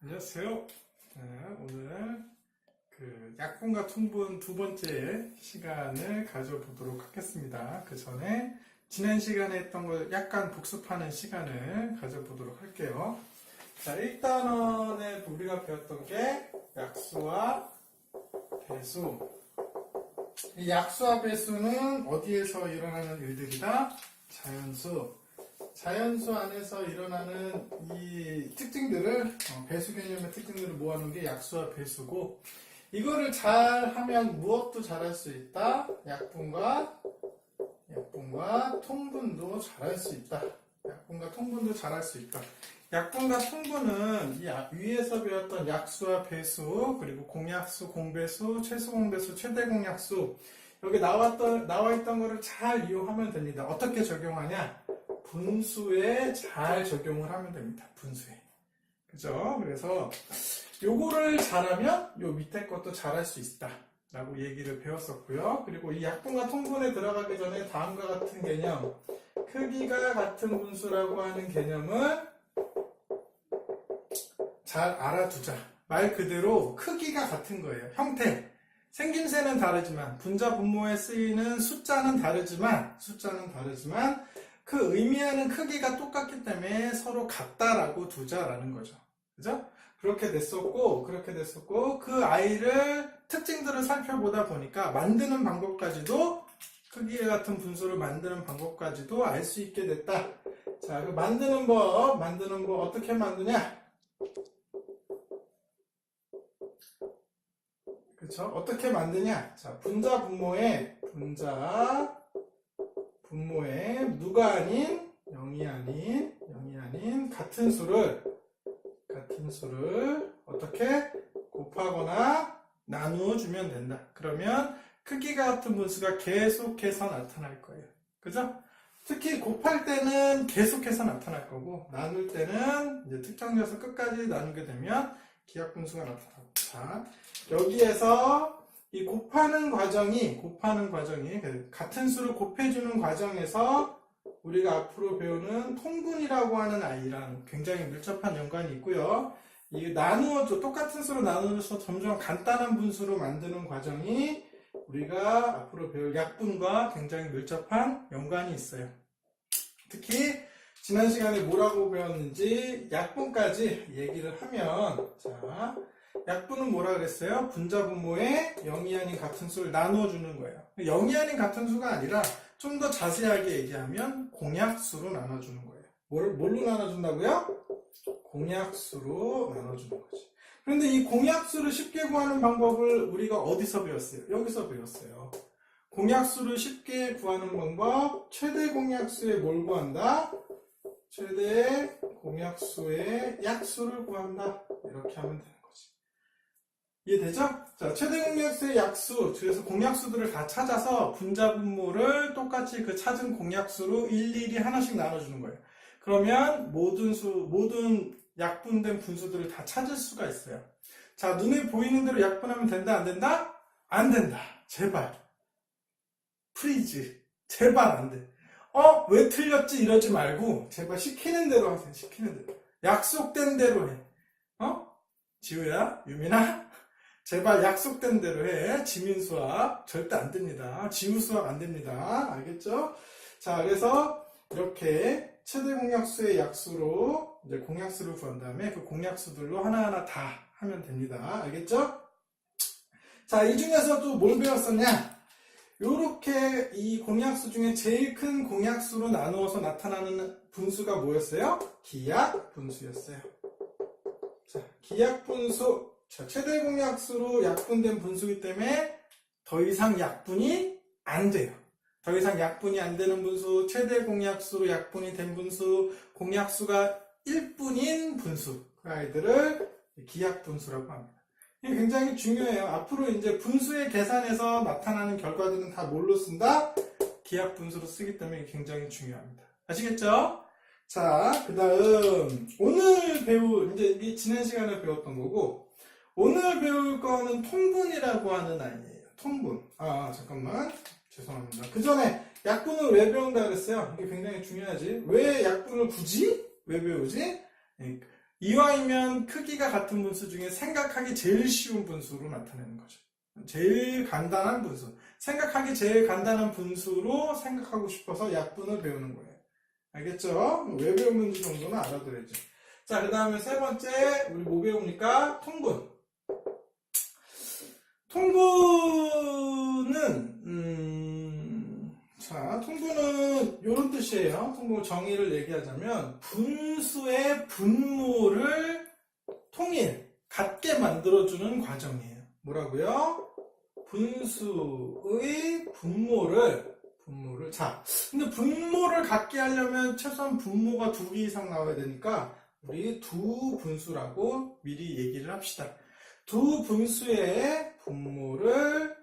안녕하세요. 오늘 약분과 통분 두 번째 시간을 가져보도록 하겠습니다. 그 전에 지난 시간에 했던 걸 약간 복습하는 시간을 가져보도록 할게요. 자, 1단원에 우리가 배웠던 게 약수와 배수. 이 약수와 배수는 어디에서 일어나는 일들이다? 자연수 안에서 일어나는 이 특징들을 배수 개념의 특징들을 모아놓은 게 약수와 배수고, 이거를 잘 하면 무엇도 잘할 수 있다? 약분과 통분도 잘할 수 있다. 약분과 통분도 잘할 수 있다. 약분과 통분은 이 위에서 배웠던 약수와 배수, 그리고 공약수, 공배수, 최소공배수, 최대공약수, 여기 나와 있던 거를 잘 이용하면 됩니다. 어떻게 적용하냐? 분수에 잘 적용을 하면 됩니다. 분수에. 그죠? 그래서 요거를 잘하면 요 밑에 것도 잘할 수 있다 라고 얘기를 배웠었고요. 그리고 이 약분과 통분에 들어가기 전에 다음과 같은 개념, 크기가 같은 분수라고 하는 개념을 잘 알아두자. 말 그대로 크기가 같은 거예요. 형태. 생김새는 다르지만, 분자 분모에 쓰이는 숫자는 다르지만 그 의미하는 크기가 똑같기 때문에 서로 같다라고 두자라는 거죠. 그죠? 그렇게 됐었고, 그 아이를 특징들을 살펴보다 보니까 만드는 방법까지도, 크기가 같은 분수를 만드는 방법까지도 알 수 있게 됐다. 자, 그 만드는 법 어떻게 만드냐? 그쵸? 어떻게 만드냐? 자, 분자 분모에 누가 아닌, 0이 아닌 같은 수를 어떻게 곱하거나 나누어 주면 된다. 그러면 크기가 같은 분수가 계속해서 나타날 거예요. 그죠? 특히 곱할 때는 계속해서 나타날 거고, 나눌 때는 이제 특정 녀석 끝까지 나누게 되면 기하분수가 나타나고. 자, 여기에서 이 곱하는 과정이 같은 수를 곱해주는 과정에서 우리가 앞으로 배우는 통분이라고 하는 아이랑 굉장히 밀접한 연관이 있고요. 이 똑같은 수로 나누어서 점점 간단한 분수로 만드는 과정이 우리가 앞으로 배울 약분과 굉장히 밀접한 연관이 있어요. 특히 지난 시간에 뭐라고 배웠는지 약분까지 얘기를 하면, 자, 약분은 뭐라 그랬어요? 분자 분모에 0이 아닌 같은 수를 나누어 주는 거예요. 0이 아닌 같은 수가 아니라 좀 더 자세하게 얘기하면 공약수로 나눠주는 거예요. 뭘로 나눠준다고요? 공약수로 나눠주는 거지. 그런데 이 공약수를 쉽게 구하는 방법을 우리가 어디서 배웠어요? 여기서 배웠어요. 공약수를 쉽게 구하는 방법, 최대 공약수에 뭘 구한다? 최대 공약수의 약수를 구한다. 이렇게 하면 되는 거지. 이해되죠? 자, 최대 공약수의 약수, 그래서 공약수들을 다 찾아서 분자 분모를 똑같이 그 찾은 공약수로 일일이 하나씩 나눠주는 거예요. 그러면 모든 약분된 분수들을 다 찾을 수가 있어요. 자, 눈에 보이는 대로 약분하면 된다, 안 된다? 안 된다. 제발. 프리즈. 제발 안 돼. 왜 틀렸지? 이러지 말고, 제발 시키는 대로 하세요. 시키는 대로. 약속된 대로 해. 지우야? 유민아? 제발 약속된 대로 해. 지민 수학 절대 안 됩니다. 지우 수학 안 됩니다. 알겠죠? 자, 그래서 이렇게 최대 공약수의 약수로 이제 공약수를 구한 다음에 그 공약수들로 하나하나 다 하면 됩니다. 알겠죠? 자, 이 중에서도 뭘 배웠었냐? 요렇게 이 공약수 중에 제일 큰 공약수로 나누어서 나타나는 분수가 뭐였어요? 기약분수였어요. 자, 기약분수. 자, 최대 공약수로 약분된 분수이기 때문에 더 이상 약분이 안 돼요. 더 이상 약분이 안 되는 분수, 최대 공약수로 약분이 된 분수, 공약수가 1분인 분수. 그 아이들을 기약분수라고 합니다. 이게 굉장히 중요해요. 앞으로 이제 분수의 계산에서 나타나는 결과들은 다 뭘로 쓴다? 기약분수로 쓰기 때문에 굉장히 중요합니다. 아시겠죠? 자, 그 다음, 이제 이게 지난 시간에 배웠던 거고, 오늘 배울 거는 통분이라고 하는 아이예요. 통분. 잠깐만. 죄송합니다. 그 전에 약분을 왜 배운다 그랬어요? 이게 굉장히 중요하지. 왜 약분을 굳이? 왜 배우지? 이왕이면 크기가 같은 분수 중에 생각하기 제일 쉬운 분수로 나타내는 거죠. 제일 간단한 분수. 생각하기 제일 간단한 분수로 생각하고 싶어서 약분을 배우는 거예요. 알겠죠? 왜 배우는지 정도는 알아들어야죠. 자, 그 다음에 세 번째, 우리 뭐 배웁니까? 통분. 통분은 이런 뜻이에요. 통분 정의를 얘기하자면 분수의 분모를 같게 만들어주는 과정이에요. 뭐라고요? 분수의 분모를 자, 근데 분모를 같게 하려면 최소한 분모가 2개 이상 나와야 되니까 우리 두 분수라고 미리 얘기를 합시다. 두 분수의 분모를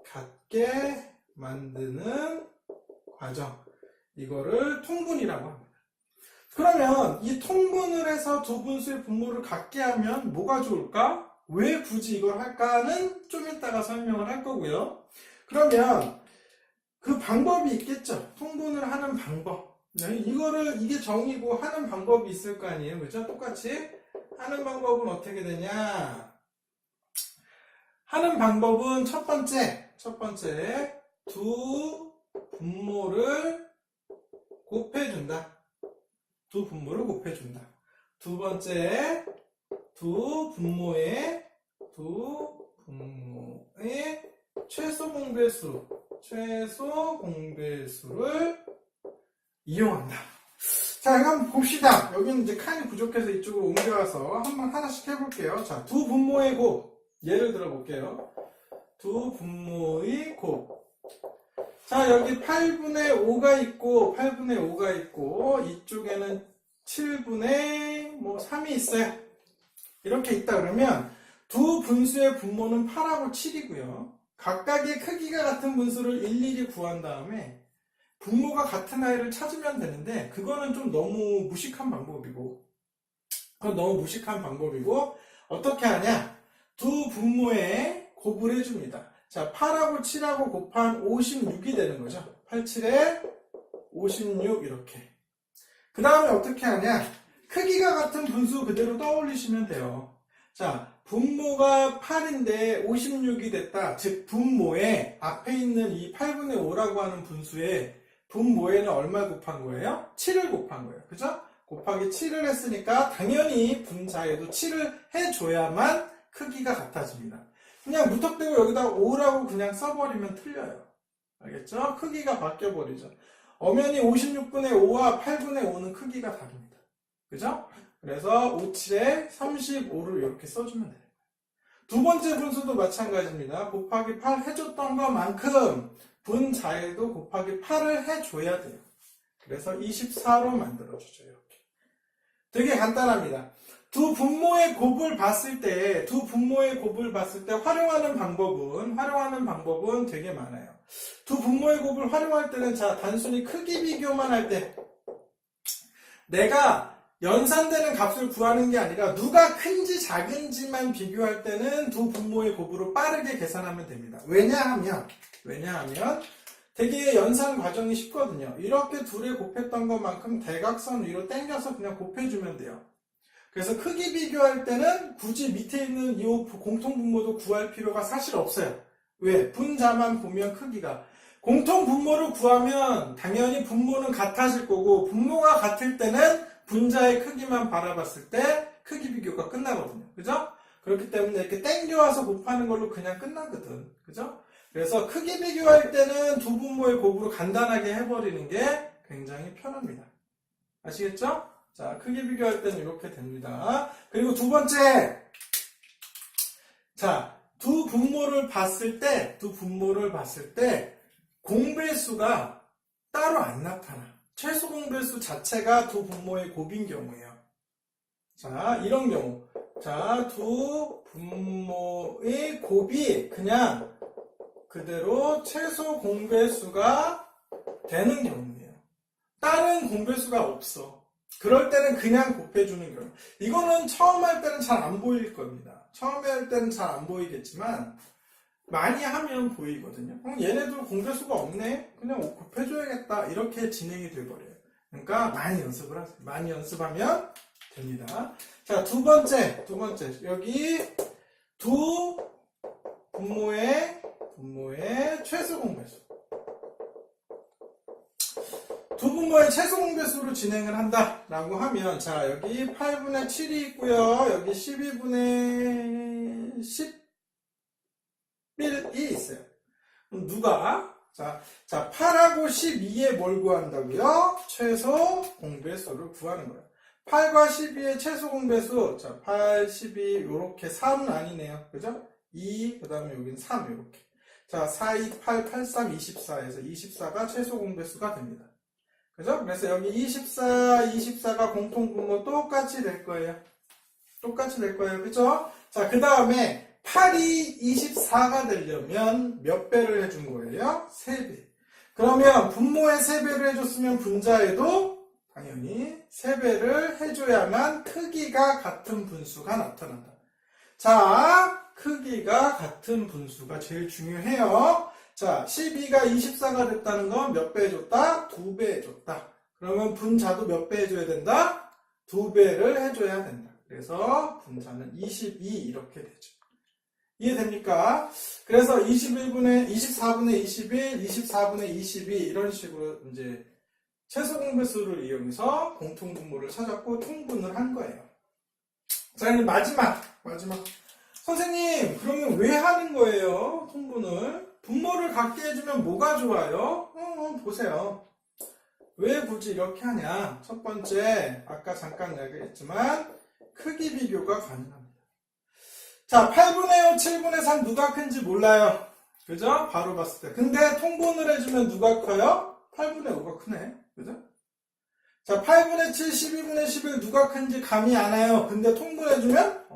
같게 만드는 과정, 이거를 통분이라고 합니다. 그러면 이 통분을 해서 두 분수의 분모를 같게 하면 뭐가 좋을까? 왜 굳이 이걸 할까는 좀 이따가 설명을 할 거고요. 그러면 그 방법이 있겠죠. 통분을 하는 방법. 이게 정의고 하는 방법이 있을 거 아니에요. 그죠? 똑같이 하는 방법은 어떻게 되냐? 하는 방법은 첫 번째 두 분모를 곱해준다. 두 번째 두 분모의 최소 공배수를 이용한다. 자, 이거 한번 봅시다. 여기는 이제 칸이 부족해서 이쪽으로 옮겨와서 한번 하나씩 해볼게요. 자, 두 분모의 곱. 예를 들어 볼게요. 두 분모의 곱. 자, 여기 8분의 5가 있고, 이쪽에는 7분의 3이 있어요. 이렇게 있다 그러면 두 분수의 분모는 8하고 7이고요. 각각의 크기가 같은 분수를 일일이 구한 다음에 분모가 같은 아이를 찾으면 되는데, 그거는 좀 너무 무식한 방법이고, 어떻게 하냐? 두 분모에 곱을 해줍니다. 자, 8하고 7하고 곱한 56이 되는 거죠. 8, 7에 56 이렇게. 그 다음에 어떻게 하냐? 크기가 같은 분수 그대로 떠올리시면 돼요. 자, 분모가 8인데 56이 됐다. 즉 분모에 앞에 있는 이 8분의 5라고 하는 분수에 분모에는 얼마 곱한 거예요? 7을 곱한 거예요. 그죠? 곱하기 7을 했으니까 당연히 분자에도 7을 해줘야만 크기가 같아집니다. 그냥 무턱대고 여기다 5라고 그냥 써버리면 틀려요. 알겠죠? 크기가 바뀌어버리죠. 엄연히 56분의 5와 8분의 5는 크기가 다릅니다. 그죠? 그래서 5, 7에 35를 이렇게 써주면 돼요. 두 번째 분수도 마찬가지입니다. 곱하기 8 해줬던 것만큼 분자에도 곱하기 8을 해줘야 돼요. 그래서 24로 만들어주죠. 이렇게. 되게 간단합니다. 두 분모의 곱을 봤을 때 활용하는 방법은 되게 많아요. 두 분모의 곱을 활용할 때는, 자, 단순히 크기 비교만 할 때, 내가 연산되는 값을 구하는 게 아니라 누가 큰지 작은지만 비교할 때는 두 분모의 곱으로 빠르게 계산하면 됩니다. 왜냐하면 되게 연산 과정이 쉽거든요. 이렇게 둘에 곱했던 것만큼 대각선 위로 당겨서 그냥 곱해주면 돼요. 그래서 크기 비교할 때는 굳이 밑에 있는 이 공통분모도 구할 필요가 사실 없어요. 왜? 분자만 보면 크기가. 공통분모를 구하면 당연히 분모는 같아질 거고, 분모가 같을 때는 분자의 크기만 바라봤을 때 크기 비교가 끝나거든요. 그죠? 그렇기 때문에 이렇게 땡겨와서 곱하는 걸로 그냥 끝나거든. 그죠? 그래서 크기 비교할 때는 두 분모의 곱으로 간단하게 해버리는 게 굉장히 편합니다. 아시겠죠? 자, 크기 비교할 때는 이렇게 됩니다. 그리고 두 번째. 자, 두 분모를 봤을 때 공배수가 따로 안 나타나. 최소 공배수 자체가 두 분모의 곱인 경우예요. 자, 이런 경우. 자, 두 분모의 곱이 그냥 그대로 최소 공배수가 되는 경우예요. 다른 공배수가 없어. 그럴 때는 그냥 곱해주는 경우. 이거는 처음 할 때는 잘 안 보일 겁니다. 처음에 할 때는 잘 안 보이겠지만 많이 하면 보이거든요. 얘네들 공배수가 없네? 그냥 곱해줘야겠다. 이렇게 진행이 돼버려요. 그러니까 많이 연습을 하세요. 많이 연습하면 됩니다. 자, 두 번째. 여기 두 분모의 최소 공배수. 두 분모의 최소 공배수로 진행을 한다라고 하면, 자, 여기 8분의 7이 있고요. 여기 12분의 11이 있어요. 그럼 누가? 자, 8하고 12에 뭘 구한다고요? 최소 공배수를 구하는 거예요. 8과 12의 최소 공배수. 자, 8, 12, 요렇게 3은 아니네요. 그죠? 2, 그 다음에 여긴 3, 요렇게. 자, 4, 2, 8, 8, 3, 24에서 24가 최소 공배수가 됩니다. 그죠? 그래서 여기 24가 공통분모 똑같이 될 거예요. 그죠? 자, 그 다음에 8이 24가 되려면 몇 배를 해준 거예요? 3배. 그러면 분모에 3배를 해줬으면 분자에도 당연히 3배를 해줘야만 크기가 같은 분수가 나타난다. 자, 크기가 같은 분수가 제일 중요해요. 자, 12가 24가 됐다는 건 몇 배 해줬다? 2배 해줬다. 그러면 분자도 몇 배 해줘야 된다? 2배를 해줘야 된다. 그래서 분자는 22 이렇게 되죠. 이해됩니까? 그래서 24분의 21, 24분의 22 이런 식으로 이제 최소 공배수를 이용해서 공통분모를 찾았고 통분을 한 거예요. 자, 이제 마지막. 선생님, 그러면 왜 하는 거예요? 통분을? 분모를 같게 해주면 뭐가 좋아요? 보세요. 왜 굳이 이렇게 하냐? 첫 번째, 아까 잠깐 이야기했지만 크기 비교가 가능합니다. 자, 8분의 5, 7분의 3 누가 큰지 몰라요. 그죠? 바로 봤을 때. 근데 통분을 해주면 누가 커요? 8분의 5가 크네. 그죠? 자, 8분의 7, 12분의 11 누가 큰지 감이 안 와요. 근데 통분해주면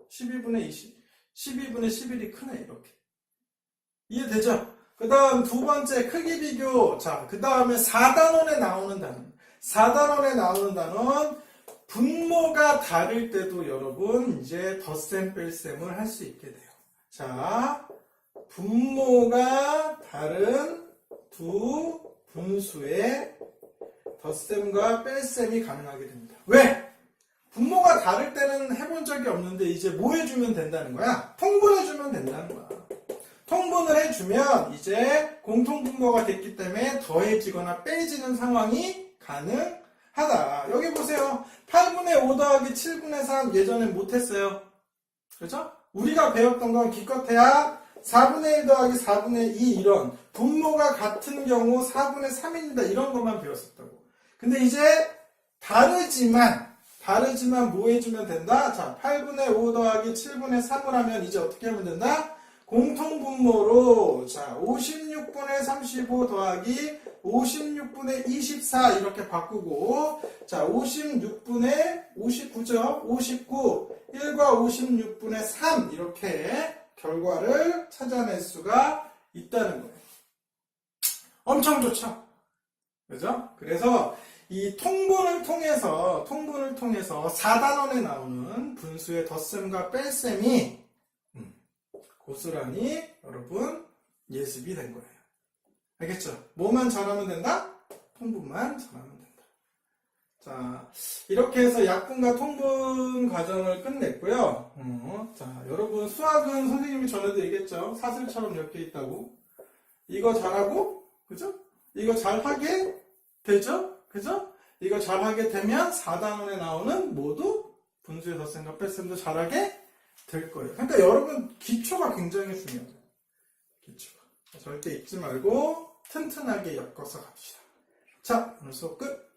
12분의 20, 12분의 11이 크네. 이렇게. 이해되죠? 그 다음 두 번째 크기 비교. 자, 그 다음에 4단원에 나오는 단어. 4단원에 나오는 단어는 분모가 다를 때도 여러분 이제 덧셈 뺄셈을 할 수 있게 돼요. 자, 분모가 다른 두 분수의 덧셈과 뺄셈이 가능하게 됩니다. 왜? 분모가 다를 때는 해본 적이 없는데 이제 뭐 해주면 된다는 거야? 통분해주면 된다는 거야. 통분을 해주면 이제 공통분모가 됐기 때문에 더해지거나 빼지는 상황이 가능하다. 여기 보세요. 8분의 5 더하기 7분의 3 예전에 못했어요. 그렇죠? 우리가 배웠던 건 기껏해야 4분의 1 더하기 4분의 2 이런 분모가 같은 경우 4분의 3입니다. 이런 것만 배웠었다고. 근데 이제 다르지만 뭐 해주면 된다? 자, 8분의 5 더하기 7분의 3을 하면 이제 어떻게 하면 된다? 공통분모로 자 56분의 35 더하기 56분의 24 이렇게 바꾸고 자 56분의 59죠. 59 1과 56분의 3 이렇게 결과를 찾아낼 수가 있다는 거예요. 엄청 좋죠? 그죠? 그래서 이 통분을 통해서 4단원에 나오는 분수의 덧셈과 뺄셈이 고스란히 여러분 예습이 된 거예요. 알겠죠? 뭐만 잘하면 된다? 통분만 잘하면 된다. 자, 이렇게 해서 약분과 통분 과정을 끝냈고요. 자, 여러분 수학은 선생님이 전에도 얘기했죠. 사슬처럼 이렇게 있다고. 이거 잘하고, 그죠? 이거 잘하게 되죠? 그죠? 이거 잘하게 되면 4단원에 나오는 모두 분수의 덧셈과 뺄셈도 잘하게 될 거예요. 그러니까 여러분 기초가 굉장히 중요해요. 기초가. 절대 잊지 말고 튼튼하게 엮어서 갑시다. 자, 오늘 수업 끝.